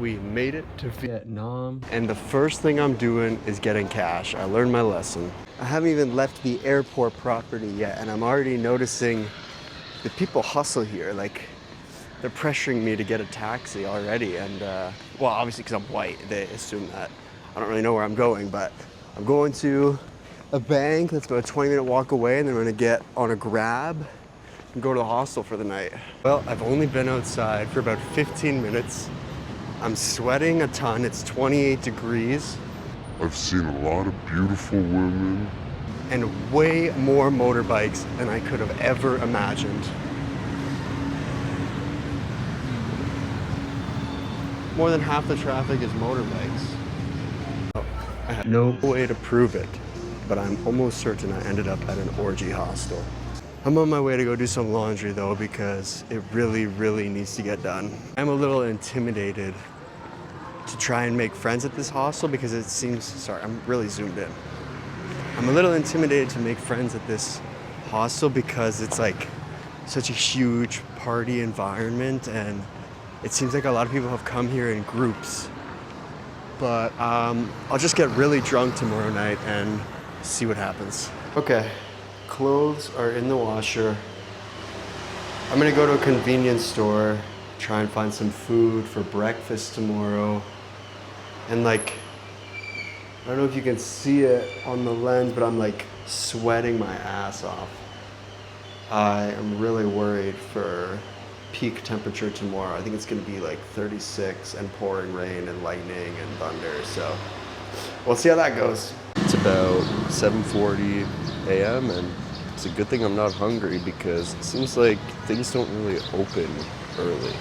We made it to Vietnam, and the first thing I'm doing is getting cash. I learned my lesson. I haven't even left the airport property yet, and I'm already noticing the people hustle here. Like, they're pressuring me to get a taxi already, and well, obviously because I'm white, they assume that. I don't really know where I'm going, but I'm going to a bank that's about a 20-minute walk away, and then I'm gonna get on a Grab and go to the hostel for the night. Well, I've only been outside for about 15 minutes. I'm sweating a ton. It's 28 degrees. I've seen a lot of beautiful women. And way more motorbikes than I could have ever imagined. More than half the traffic is motorbikes. I have no way to prove it, but I'm almost certain I ended up at an orgy hostel. I'm on my way to go do some laundry though, because it really, really needs to get done. I'm a little intimidated to try and make friends at this hostel because it seems, sorry, I'm really zoomed in. I'm a little intimidated to make friends at this hostel because it's like such a huge party environment, and it seems like a lot of people have come here in groups. But I'll just get really drunk tomorrow night and see what happens. Okay, clothes are in the washer. I'm gonna go to a convenience store, try and find some food for breakfast tomorrow. And like, I don't know if you can see it on the lens, but I'm like sweating my ass off. I am really worried for peak temperature tomorrow. I think it's gonna be like 36 and pouring rain and lightning and thunder, so we'll see how that goes. It's about 7:40 a.m. and it's a good thing I'm not hungry because it seems like things don't really open early.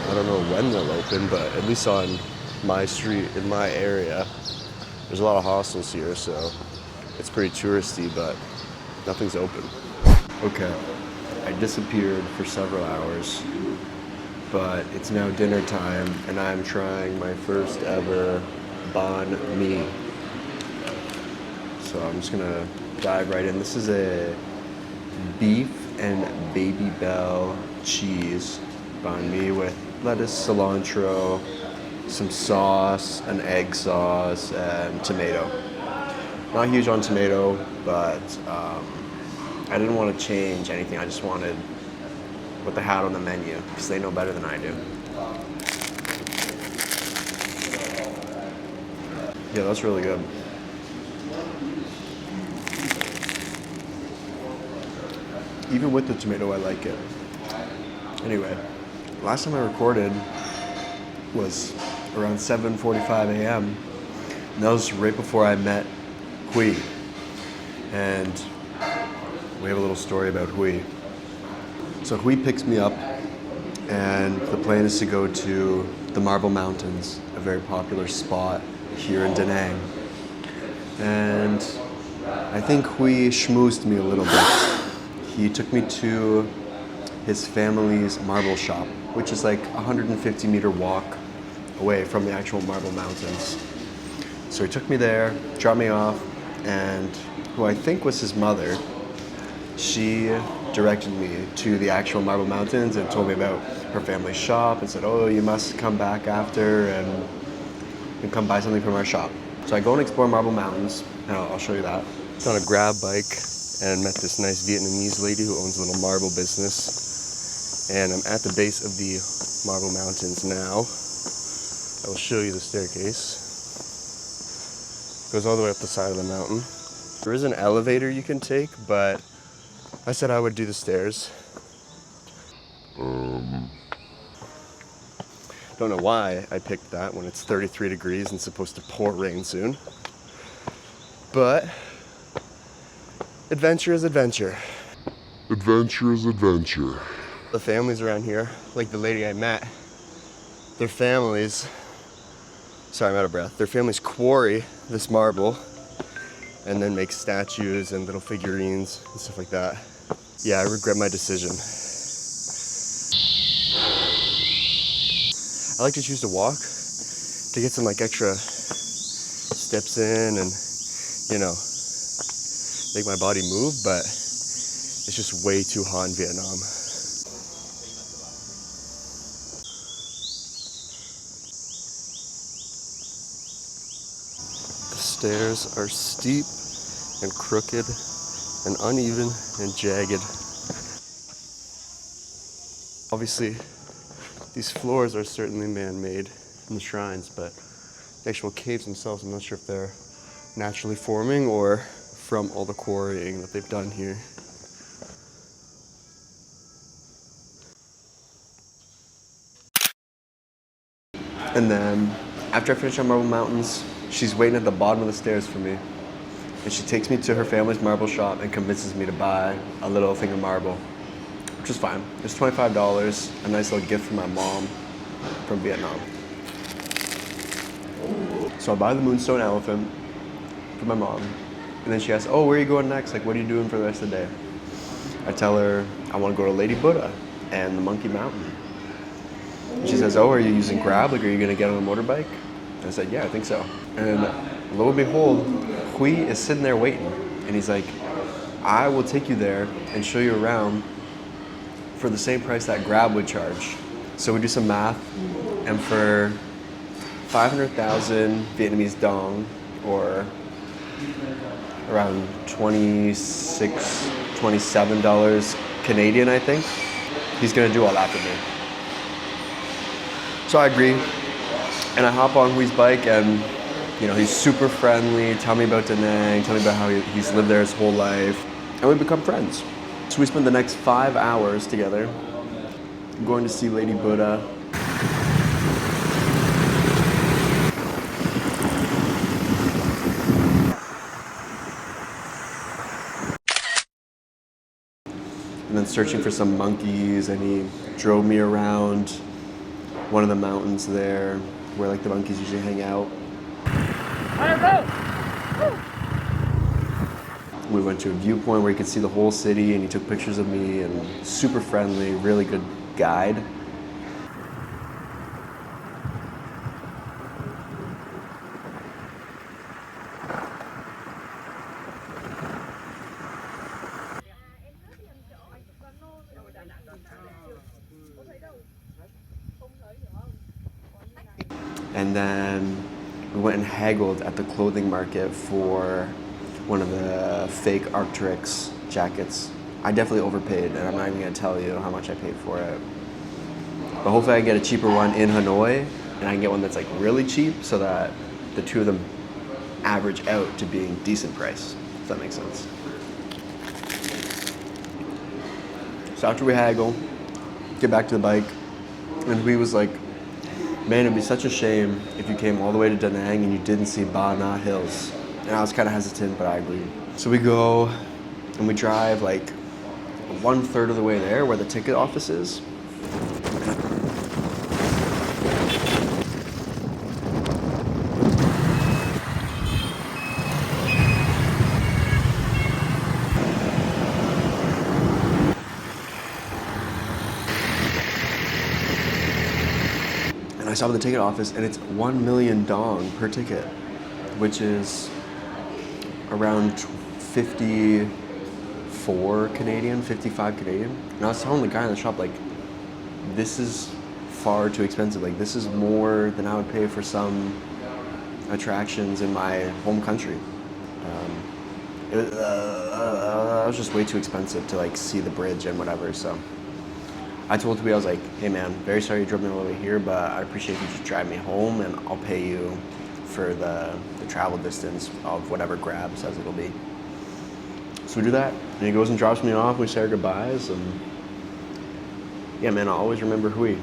I don't know when they'll open, but at least on my street, in my area, there's a lot of hostels here, so it's pretty touristy, but nothing's open. Okay, I disappeared for several hours, but it's now dinner time, and I'm trying my first ever Banh Mi. So I'm just gonna dive right in. This is a beef and Baby Bell cheese Banh Mi with lettuce, cilantro, some sauce, an egg sauce, and tomato. Not huge on tomato, but I didn't want to change anything. I just wanted what they had on the menu, because they know better than I do. Yeah, that's really good. Even with the tomato, I like it. Anyway, last time I recorded was around 7:45 a.m. And that was right before I met Hui. And we have a little story about Hui. So Hui picks me up, and the plan is to go to the Marble Mountains, a very popular spot here in Da Nang. And I think Hui schmoozed me a little bit. He took me to his family's marble shop, which is like a 150-meter walk away from the actual Marble Mountains. So he took me there, dropped me off, and who I think was his mother, she directed me to the actual Marble Mountains and told me about her family's shop and said, oh, you must come back after and come buy something from our shop. So I go and explore Marble Mountains, and I'll show you that. It's on a grab bike and met this nice Vietnamese lady who owns a little marble business. And I'm at the base of the Marble Mountains now. I will show you the staircase. Goes all the way up the side of the mountain. There is an elevator you can take, but I said I would do the stairs. Don't know why I picked that when it's 33 degrees and supposed to pour rain soon. But adventure is adventure. Adventure is adventure. The families around here, like the lady I met, their families, sorry, I'm out of breath. Their families quarry this marble and then make statues and little figurines and stuff like that. Yeah, I regret my decision. I like to choose to walk to get some like extra steps in and, you know, make my body move, but it's just way too hot in Vietnam. stairs are steep and crooked and uneven and jagged. Obviously, these floors are certainly man-made in the shrines, but the actual caves themselves, I'm not sure if they're naturally forming or from all the quarrying that they've done here. And then, after I finish on Marble Mountains, she's waiting at the bottom of the stairs for me. And she takes me to her family's marble shop and convinces me to buy a little thing of marble, which is fine. It's $25, a nice little gift from my mom from Vietnam. So I buy the Moonstone Elephant for my mom. And then she asks, oh, where are you going next? Like, what are you doing for the rest of the day? I tell her I want to go to Lady Buddha and the Monkey Mountain. And she says, oh, are you using Grab? Like, are you going to get on a motorbike? And I said, yeah, I think so. And lo and behold, Hui is sitting there waiting. And he's like, I will take you there and show you around for the same price that Grab would charge. So we do some math, and for 500,000 Vietnamese dong, or around $26, $27 Canadian, I think, he's gonna do all that for me. So I agree, and I hop on Hui's bike, and he's super friendly, tell me about Da Nang, tell me about how he's lived there his whole life, and we become friends. So we spend the next 5 hours together, going to see Lady Buddha. And then searching for some monkeys, and he drove me around one of the mountains there where like the monkeys usually hang out. We went to a viewpoint where you could see the whole city, and he took pictures of me, and super friendly, really good guide. And then we went and haggled at the clothing market for one of the fake Arc'teryx jackets. I definitely overpaid, and I'm not even gonna tell you how much I paid for it. But hopefully I can get a cheaper one in Hanoi, and I can get one that's like really cheap so that the two of them average out to being decent price, if that makes sense. So after we haggle, get back to the bike, and we was like, man, it'd be such a shame if you came all the way to Da Nang and you didn't see Ba Na Hills. And I was kind of hesitant, but I agreed. So we go and we drive like 1/3 of the way there where the ticket office is. I saw the ticket office, and it's 1 million dong per ticket, which is around 54 Canadian, 55 Canadian. And I was telling the guy in the shop, like, this is far too expensive. Like, this is more than I would pay for some attractions in my home country. It was just way too expensive to like see the bridge and whatever. So I told Hui, I was like, hey man, very sorry you drove me all the way here, but I appreciate if you just drive me home, and I'll pay you for the travel distance of whatever Grab says it'll be. So we do that, and he goes and drops me off, we say our goodbyes, and yeah man, I'll always remember Hui.